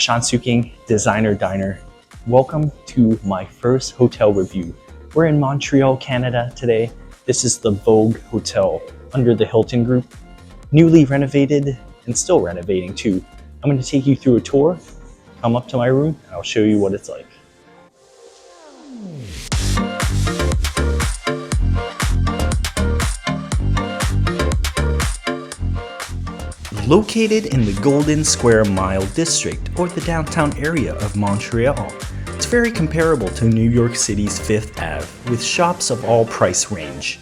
Shansuking Designer Diner. Welcome to my first hotel review. We're in Montreal, Canada today. This is the Vogue Hotel under the Hilton group. Newly renovated and still renovating too. I'm going to take you through a tour. Come up to my room and I'll show you what it's like. Located in the Golden Square Mile district, or the downtown area of Montreal, it's very comparable to New York City's Fifth Ave, with shops of all price range.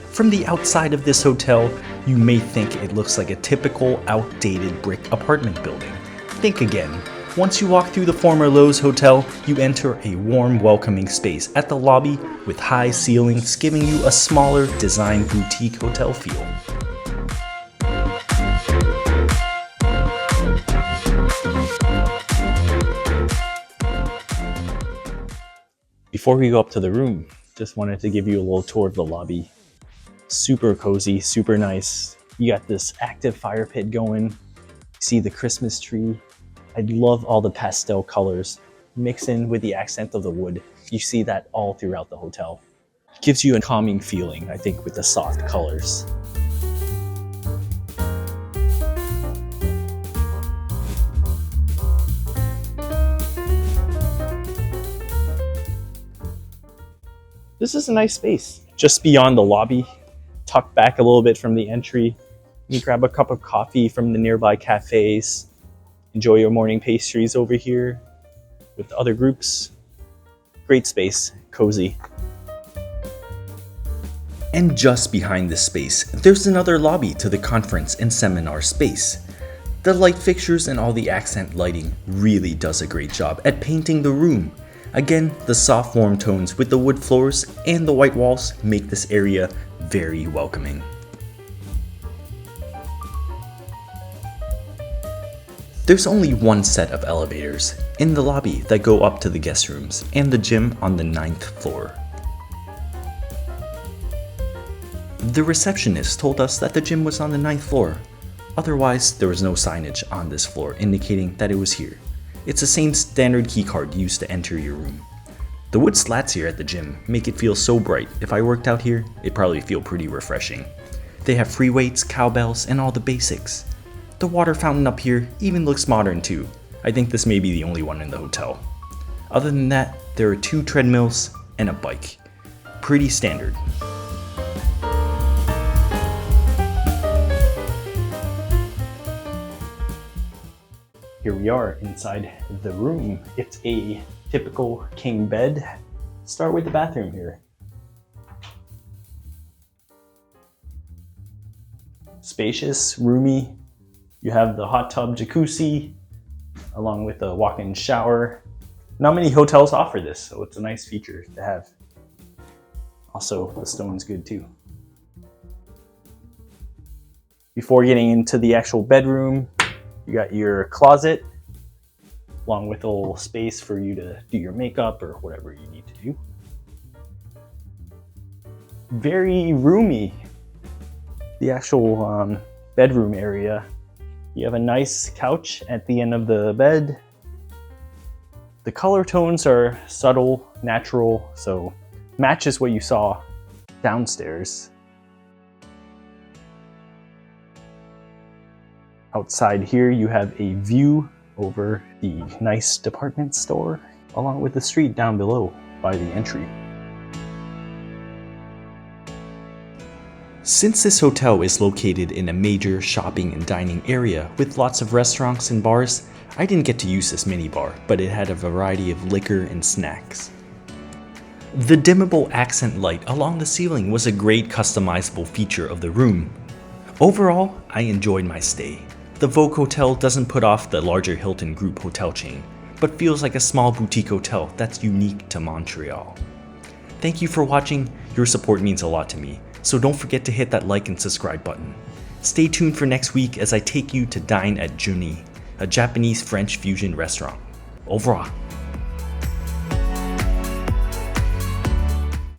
From the outside of this hotel, you may think it looks like a typical outdated brick apartment building. Think again. Once you walk through the former Lowe's Hotel, you enter a warm, welcoming space at the lobby with high ceilings giving you a smaller design boutique hotel feel. Before we go up to the room, just wanted to give you a little tour of the lobby. Super cozy, super nice. You got this active fire pit going. See the Christmas tree. I love all the pastel colors mix in with the accent of the wood. You see that all throughout the hotel. Gives you a calming feeling, I think, with the soft colors. This is a nice space. Just beyond the lobby, tucked back a little bit from the entry. You grab a cup of coffee from the nearby cafes. Enjoy your morning pastries over here with other groups. Great space, cozy. And just behind this space, there's another lobby to the conference and seminar space. The light fixtures and all the accent lighting really does a great job at painting the room. Again, the soft warm tones with the wood floors and the white walls make this area very welcoming. There's only one set of elevators in the lobby that go up to the guest rooms and the gym on the 9th floor. The receptionist told us that the gym was on the 9th floor. Otherwise, there was no signage on this floor indicating that it was here. It's the same standard keycard used to enter your room. The wood slats here at the gym make it feel so bright. If I worked out here, it'd probably feel pretty refreshing. They have free weights, cowbells, and all the basics. The water fountain up here even looks modern too. I think this may be the only one in the hotel. Other than that, there are 2 treadmills and a bike. Pretty standard. Here we are inside the room. It's a typical king bed. Start with the bathroom here. Spacious, roomy. You have the hot tub jacuzzi along with a walk-in shower. Not many hotels offer this, so it's a nice feature to have. Also, the stone's good too. Before getting into the actual bedroom, you got your closet, along with a little space for you to do your makeup or whatever you need to do. Very roomy. The actual bedroom area. You have a nice couch at the end of the bed. The color tones are subtle, natural, so matches what you saw downstairs. Outside here, you have a view over the nice department store, along with the street down below by the entry. Since this hotel is located in a major shopping and dining area with lots of restaurants and bars, I didn't get to use this minibar, but it had a variety of liquor and snacks. The dimmable accent light along the ceiling was a great customizable feature of the room. Overall, I enjoyed my stay. The Vogue Hotel doesn't put off the larger Hilton group hotel chain, but feels like a small boutique hotel that's unique to Montreal. Thank you for watching. Your support means a lot to me, so don't forget to hit that like and subscribe button. Stay tuned for next week as I take you to dine at Juni, a Japanese-French fusion restaurant. Au revoir.